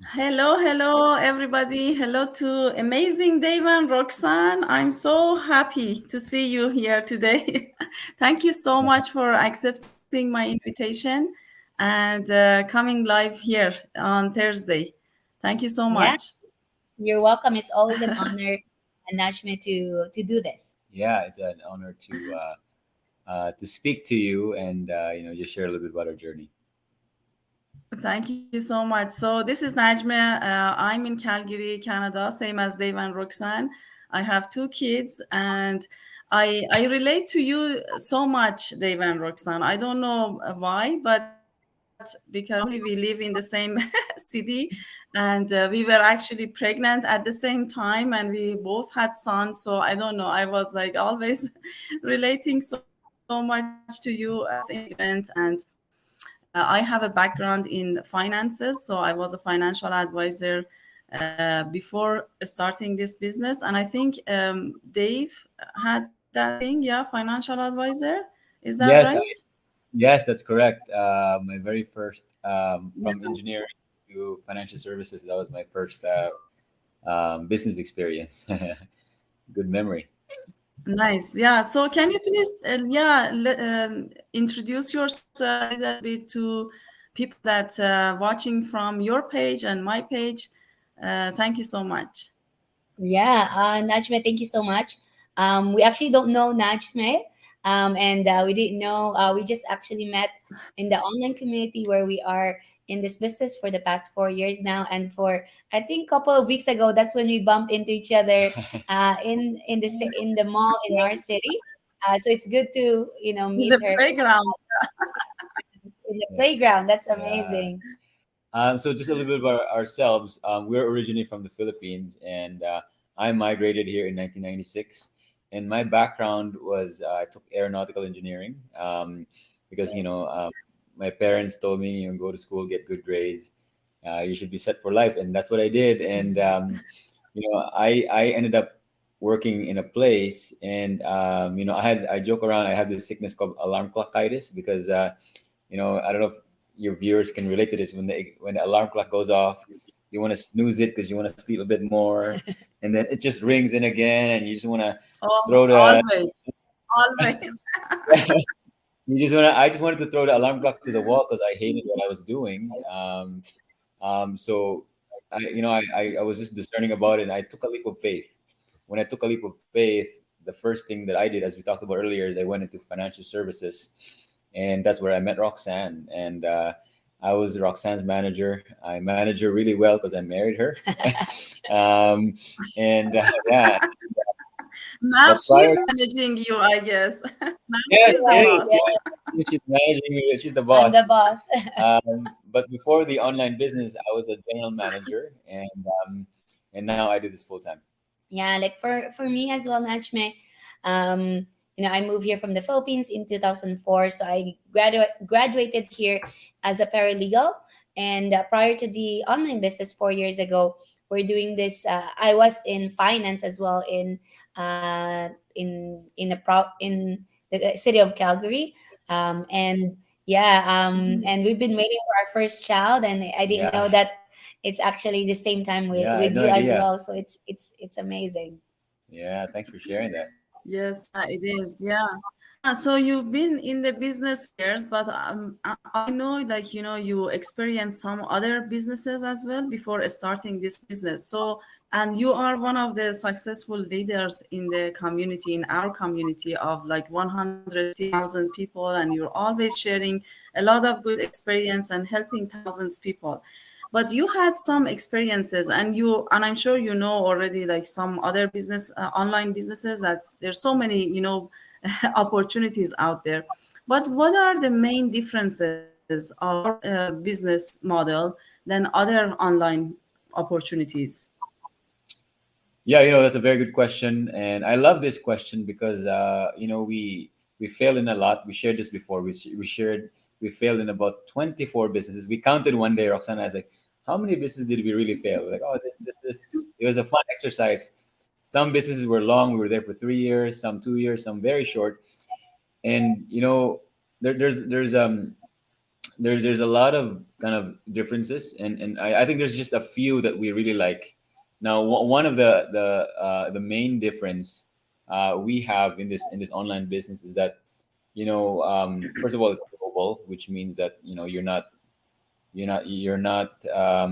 Hello, hello, everybody. Hello to amazing Dave and Roxanne. I'm so happy to see you here today. Thank you so much for accepting my invitation and coming live here on Thursday. Thank you so Yeah, much. you're welcome. It's always an honor, Najmeh, to do this. Yeah, it's an honor to speak to you and just share a little bit about our journey. Thank you so much. So, this is Najmeh. I'm in Calgary, Canada, same as Dave and Roxanne. I have two kids and I relate to you so much, Dave and Roxanne. I don't know why, but because my family, we live in the same city and we were actually pregnant at the same time and we both had sons. So, I don't know. I was like always relating so much to you as immigrant and I have a background in finances, so I was a financial advisor before starting this business. And I think Dave had that thing, yeah, financial advisor. Is that Yes, right? yes, that's correct. My very first Yeah. from engineering to financial services. That was my first business experience. Good memory. Nice. Yeah. So can you please, introduce yourself a little bit to people that watching from your page and my page? Thank you so much. Yeah, Najmeh, thank you so much. We actually don't know Najmeh, and we didn't know. We just actually met in the online community where we are in this business for the past 4 years now. And for I think couple of weeks ago, that's when we bumped into each other in the mall in our city. So it's good to In meet the her playground. in the Yeah. playground. That's Yeah. amazing. So just a little bit about ourselves. We're originally from the Philippines, and I migrated here in 1996. And my background was I took aeronautical engineering because my parents told me go to school, get good grades, you should be set for life, and that's what I did. And I ended up working in a place, and I joke around. I have this sickness called alarm clockitis because I don't know if your viewers can relate to this. When the alarm clock goes off, you want to snooze it because you want to sleep a bit more, and then it just rings in again, and you just want to Oh, throw the always, always. you just want to I just wanted to throw the alarm clock to the wall because I hated what I was doing. So I was just discerning about it, and I took a leap of faith. When I took a leap of faith, the first thing that I did, as we talked about earlier, is I went into financial services, and that's where I met Roxanne. And I was Roxanne's manager. I managed her really well because I married her. um, and yeah, Now but she's prior, managing you, I guess. Now yes, she's the Right. yes, boss. Yeah, she's managing me. She's the I'm boss. the boss. But before the online business, I was a general manager, and now I do this full time. Yeah, like for me as well, Nachme. I moved here from the Philippines in 2004, so I graduated here as a paralegal. And prior to the online business 4 years ago, we're doing this. I was in finance as well in the city of Calgary, and yeah, and we've been waiting for our first child, and I didn't Yeah, know that it's actually the same time with yeah, I had with no you as idea. well. So it's amazing. Yeah, thanks for sharing that. Yes, it is. Yeah. Yeah. So you've been in the business for years, but I know, like, you experienced some other businesses as well before starting this business. So, and you are one of the successful leaders in the community, in our community of like 150,000 people, and you're always sharing a lot of good experience and helping thousands people. But you had some experiences, and I'm sure you know already, like some other business, online businesses, that there's so many, opportunities out there. But what are the main differences of your business model than other online opportunities? Yeah, that's a very good question, and I love this question because we fail in a lot. We shared this before. We failed in about 24 businesses. We counted one day. Roxana was like, "How many businesses did we really fail?" We're like, "Oh, this." It was a fun exercise. Some businesses were long. We were there for 3 years, some 2 years, some very short. And there's there's a lot of kind of differences, and I think there's just a few that we really like. Now, one of the main difference we have in this online business is that, first of all, it's global, which means that you're not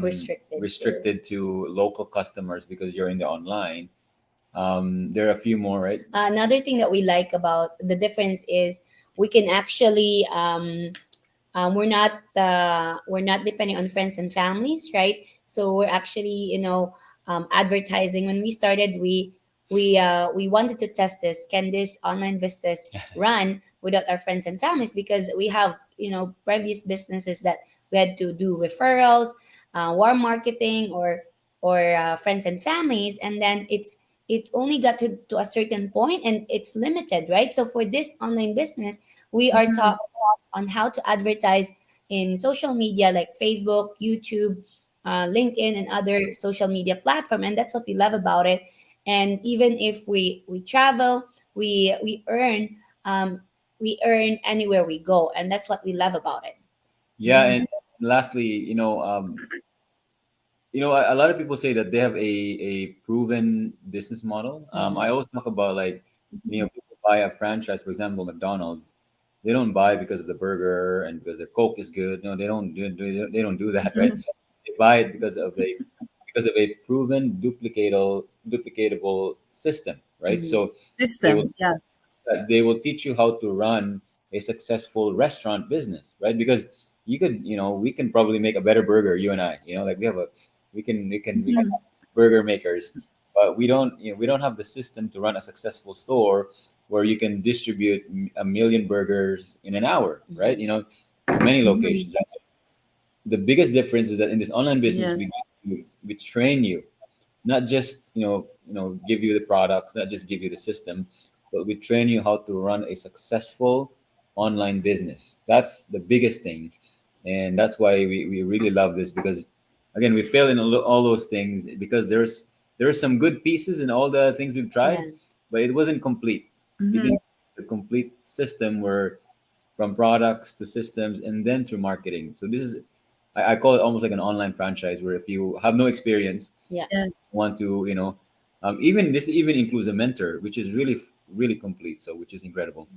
Restricted to. restricted to local customers because you're in the online. There are a few more, right? Another thing that we like about the difference is we can actually we're not depending on friends and families, right? So we're actually, advertising. When we started, we wanted to test this. Can this online business run without our friends and families? Because we have, previous businesses that we had to do referrals, warm marketing, or friends and families, and then it's only got to a certain point and it's limited, right? So for this online business, we are Mhm. taught on how to advertise in social media like Facebook, YouTube, LinkedIn, and other social media platform, and that's what we love about it. And even if we travel, we earn, um, we earn anywhere we go, and that's what we love about it. Yeah, and lastly, a lot of people say that they have a proven business model. I always talk about, like, people buy a franchise, for example, McDonald's. They don't buy because of the burger and because the Coke is good. No, they don't do that, right? Mhm. They buy it because of a proven duplicatable system, right? Mhm. So they will System, yes. they will teach you how to run a successful restaurant business, right? Because we can probably make a better burger, you and I, like we can Mhm. burger makers, but we don't have the system to run a successful store where you can distribute a million burgers in an hour, right? To many Mhm. locations. The biggest difference is that in this online business, Yes. we train you, not just give you the products, not just give you the system, but we train you how to run a successful online business. That's the biggest thing, and that's why we really love this, because again, we fail in all those things because there are some good pieces in all the things we've Yeah. tried, but it wasn't complete. It Mhm. didn't the complete system where from products to systems and then to marketing. So this is, I call it almost like an online franchise, where if you have no experience, Yeah. Yes. want to, even this even includes a mentor, which is really complete. So which is incredible.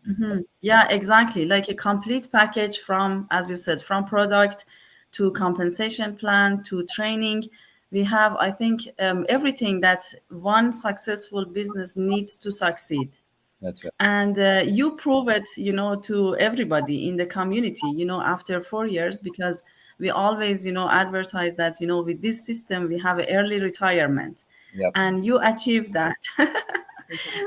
Mhm. Yeah, exactly. Like a complete package from, as you said, from product to compensation plan to training. We have, I think, everything that one successful business needs to succeed. That's right. And you prove it, to everybody in the community, after 4 years, because we always, advertise that, with this system, we have an early retirement. Yep. And you achieve that.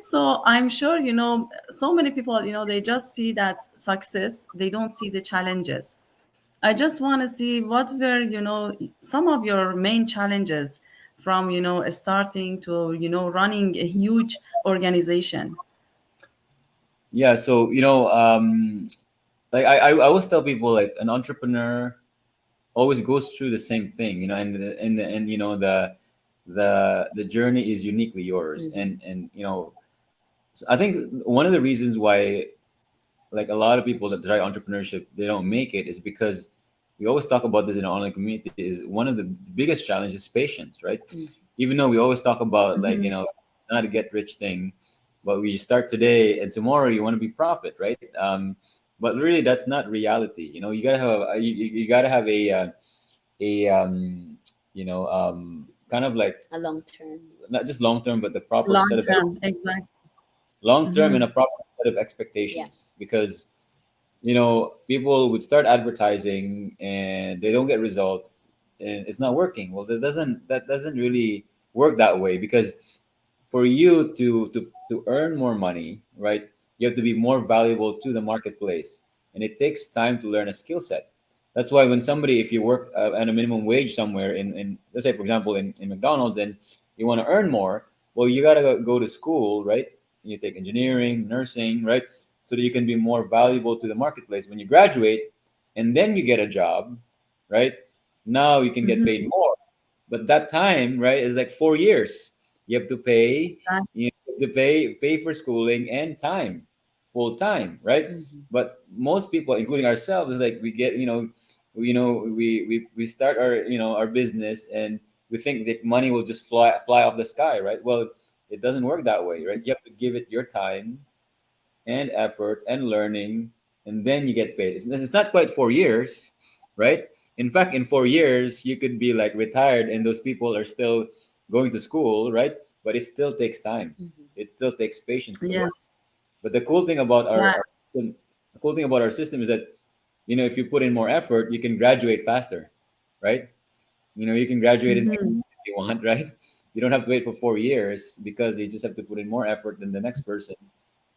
So I'm sure, so many people, they just see that success, they don't see the challenges. I just want to see what were, some of your main challenges from, starting to, running a huge organization. Yeah. So like I always tell people, like, an entrepreneur always goes through the same thing, and the journey is uniquely yours, Mhm. and so I think one of the reasons why, like, a lot of people that try entrepreneurship, they don't make it, is because we always talk about this in our online community, is one of the biggest challenges is patience, right? Mm. Even though we always talk about, like, Mhm. not a get rich thing, but we start today and tomorrow you want to be profit, right? But really that's not reality. You gotta have you gotta have a kind of like, A long term. not just long term, but the proper Long set of term, exactly. long term and a Mhm. proper set of Yeah. expectations, because people would start advertising and they don't get results and it's not working. Well, that doesn't really work that way, because for you to earn more money, right, you have to be more valuable to the marketplace, and it takes time to learn a skill set. That's why when somebody, if you work at a minimum wage somewhere in, let's say, for example, in McDonald's, and you want to earn more, well, you got to go to school, right? You take engineering, nursing, right, so that you can be more valuable to the marketplace when you graduate, and then you get a job, right? Now you can get Mhm. paid more, but that time, right, is like 4 years. You have to pay, Exactly. you have to pay for schooling and time. full time, right? Mhm. But most people, including ourselves, is like we get, we start our, our business, and we think that money will just fly off the sky, right? Well, it doesn't work that way, right? You have to give it your time and effort and learning, and then you get paid. It's not quite 4 years, right? In fact, in 4 years, you could be like retired, and those people are still going to school, right? But it still takes time. Mhm. It still takes patience to learn. Yes. But the cool thing about Yeah. the cool thing about our system is that, if you put in more effort, you can graduate faster, right? You can graduate in 6 months Hmm. if you want, right? You don't have to wait for 4 years, because you just have to put in more effort than the next person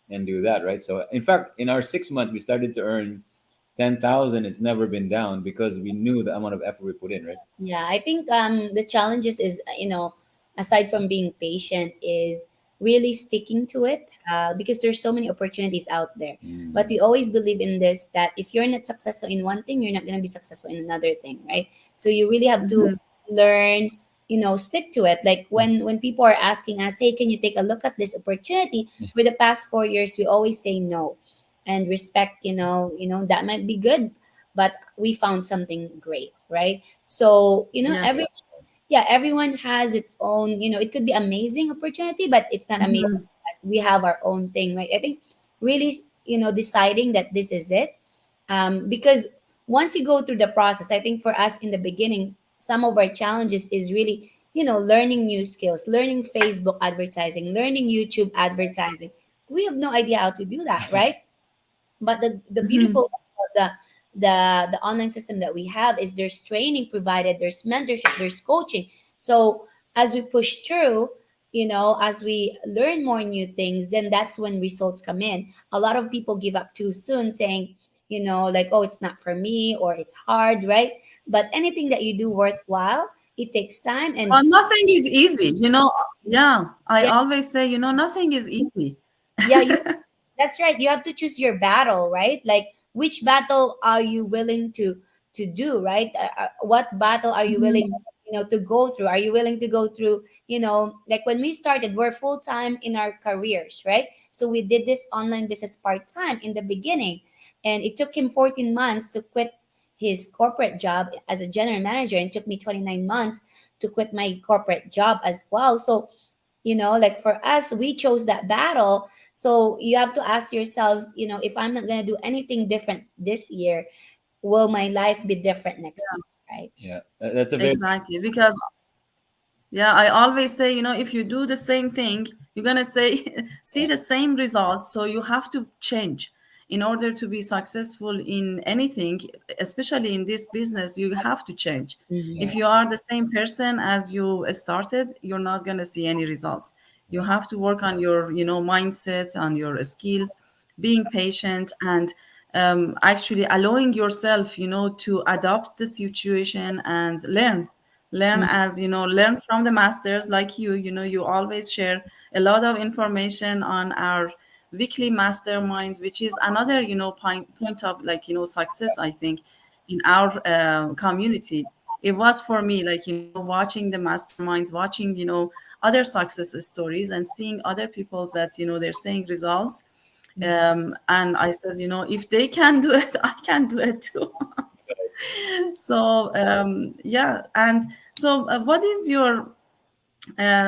and do that, right? So in fact, in our 6 months, we started to earn 10,000. It's never been down because we knew the amount of effort we put in, right? Yeah, I think the challenges is, aside from being patient, is really sticking to it, because there's so many opportunities out there. But Mm. we always believe in this, that if you're not successful in one thing, you're not going to be successful in another thing, right? So you really have to Hmm. learn, stick to it. Like when people are asking us, hey, can you take a look at this opportunity? For the past 4 years, we always say no, and respect. That might be good, but we found something great, right? So, Yeah. Yes. everyone has its own, it could be amazing opportunity, but it's not amazing Hmm. to us. We have our own thing, right? I think really, deciding that this is it. Because once you go through the process, I think for us in the beginning, some of our challenges is really, learning new skills, learning Facebook advertising, learning YouTube advertising. We have no idea how to do that, right? But the Hmm. beautiful thing about the online system that we have is there's training provided, there's mentorship, there's coaching. So as we push through, as we learn more new things, then that's when results come in. A lot of people give up too soon, saying, like, oh, it's not for me, or it's hard, right? But anything that you do worthwhile, it takes time. And But nothing is easy, Yeah, I yeah, always say, nothing is easy. yeah, that's right. You have to choose your battle, right? Like which battle are you willing to do, right? What battle are you willing, Mhm. to go through? Are you willing to go through, like when we started, we're full time in our careers, right? So we did this online business part time in the beginning, and it took him 14 months to quit his corporate job as a general manager, and it took me 29 months to quit my corporate job as well. So like for us, we chose that battle. So you have to ask yourselves, if I'm not going to do anything different this year, will my life be different next year, right? Yeah. That's a very Exactly. Because yeah, I always say, if you do the same thing, you're gonna say see yeah. the same results. So you have to change in order to be successful in anything, especially in this business. You have to change. Mm-hmm. Yeah. If you are the same person as you started, you're not gonna see any results. You Yeah. have to work on your, mindset, on your skills, being patient, and actually allowing yourself, to adapt the situation and learn, as learn from the masters like you always share a lot of information on our weekly masterminds, which is another point of like success, I think, in our community. It was for me like watching the masterminds, watching other success stories, and seeing other people that they're saying results. And I said, if they can do it, I can do it too. So yeah. And so what is your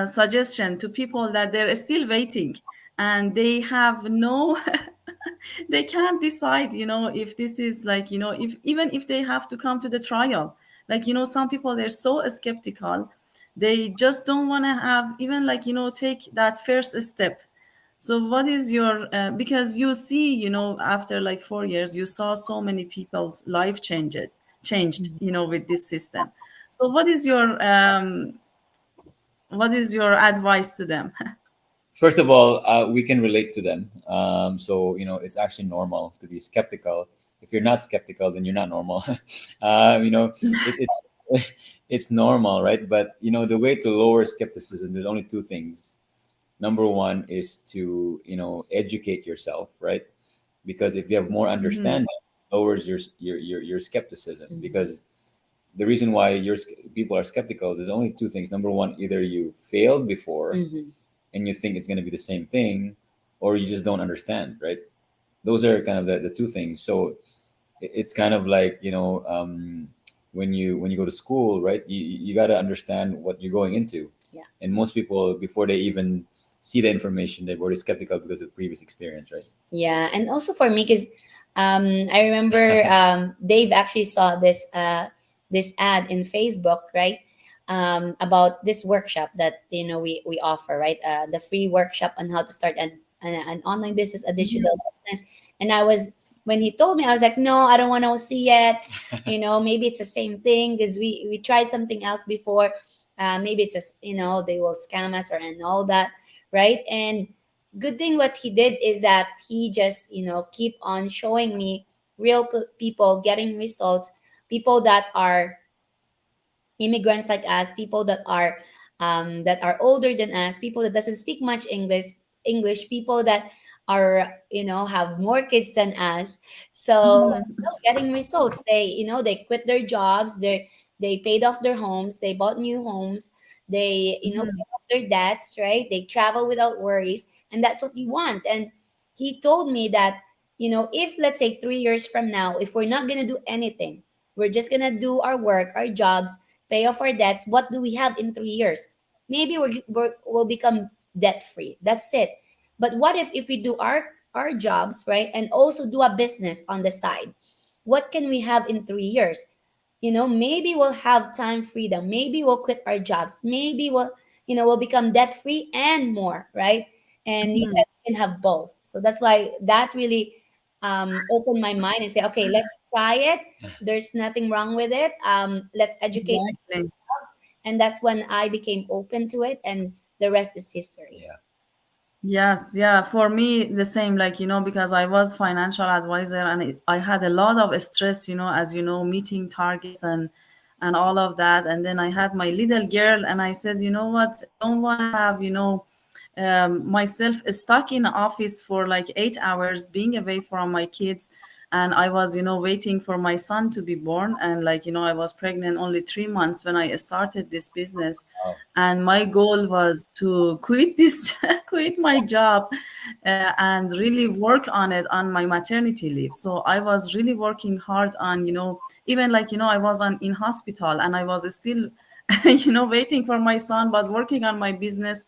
suggestion to people that they're still waiting and they have no they can't decide, if this is like, if even if they have to come to the trial, like some people, they're so skeptical, they just don't want to have even like take that first step. So what is your because you see, after like 4 years, you saw so many people's life changed, with this system. So what is your advice to them? First of all, we can relate to them. So it's actually normal to be skeptical. If you're not skeptical, then you're not normal. It's it's normal, right? But the way to lower skepticism, there's only two things. Number one is to educate yourself, right? Because if you have more Mhm. understanding, lowers your skepticism. Mm-hmm. Because the reason why people are skeptical is there's only two things. Number one, either you failed before Mm-hmm. and you think it's going to be the same thing, or you just don't understand, right? those are kind of the two things. So it's kind of like, when you go to school, right, you got to understand what you're going into. Yeah. And most people, before they even see the information, they're already skeptical because of previous experience, right? Yeah, and also for me, because I remember Dave actually saw this ad in Facebook, right? About this workshop that we offer, right? The free workshop on how to start an online business, a digital business. And I was when he told me, I was like, no, I don't want to see it. Maybe it's the same thing because we tried something else before. Maybe it's just they will scam us and all that, right? And good thing what he did is that he just keep on showing me real people getting results, people that are immigrants like us, people that are older than us, people that doesn't speak much English, people that are have more kids than us. So Mhm. getting results, they quit their jobs, they paid off their homes, they bought new homes, they Mhm. paid off their debts, right? They travel without worries, and that's what you want. And he told me that if let's say 3 years from now, if we're not gonna do anything, we're just gonna do our work, our jobs, pay off our debts, what do we have in 3 years? Maybe we'll become debt free. That's it. But what if we do our jobs, right, and also do a business on the side? What can we have in 3 years? Maybe we'll have time freedom. Maybe we'll quit our jobs. Maybe we'll become debt free and more, right? And he Mhm. said we can have both. So that's why that really opened my mind and say, okay, let's try it. There's nothing wrong with it. Let's educate Exactly. ourselves. And that's when I became open to it, and the rest is history. Yeah. Yes, yeah, for me the same, like, because I was financial advisor and I had a lot of stress, as meeting targets and all of that. And then I had my little girl and I said, what, I don't want to have, myself stuck in the office for like 8 hours, being away from my kids. And I was, waiting for my son to be born. And like, I was pregnant only 3 months when I started this business. Wow. And my goal was to quit this, quit my job, and really work on it on my maternity leave. So I was really working hard on, even like, I was in hospital and I was still, waiting for my son, but working on my business.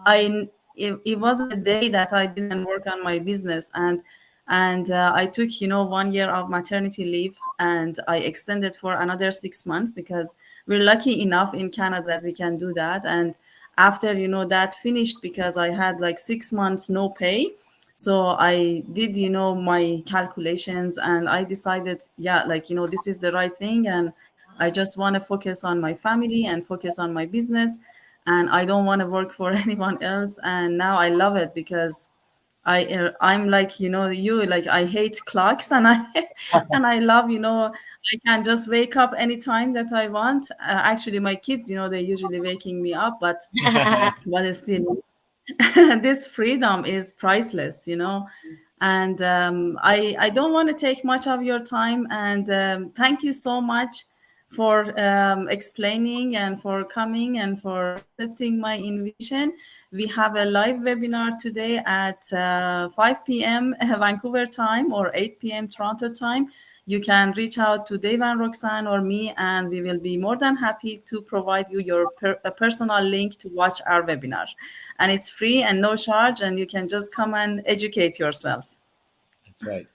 It wasn't a day that I didn't work on my business. And I took 1 year of maternity leave, and I extended for another 6 months because we're lucky enough in Canada that we can do that. And after that finished, because I had like 6 months no pay, so I did my calculations, and I decided, yeah, like this is the right thing, and I just want to focus on my family and focus on my business, and I don't want to work for anyone else. And now I love it because I'm like you, like I hate clocks, and I and I love I can just wake up anytime that I want. Actually, my kids, they usually waking me up, but still, this freedom is priceless, and I don't want to take much of your time. And thank you so much for explaining and for coming and for accepting my invitation. We have a live webinar today at 5 p.m. Vancouver time or 8 p.m. Toronto time. You can reach out to Dave and Roxanne or me, and we will be more than happy to provide you your a personal link to watch our webinar. And it's free and no charge, and you can just come and educate yourself. That's right.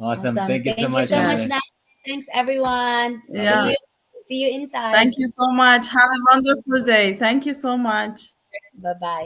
Awesome. Awesome. Thank you so Thank you much, so much, Najmeh. Yes. Nash. Thanks, everyone. Bye See Yeah. bye. you. See you inside. Thank you so much. Have a wonderful day. Thank you so much. Bye bye.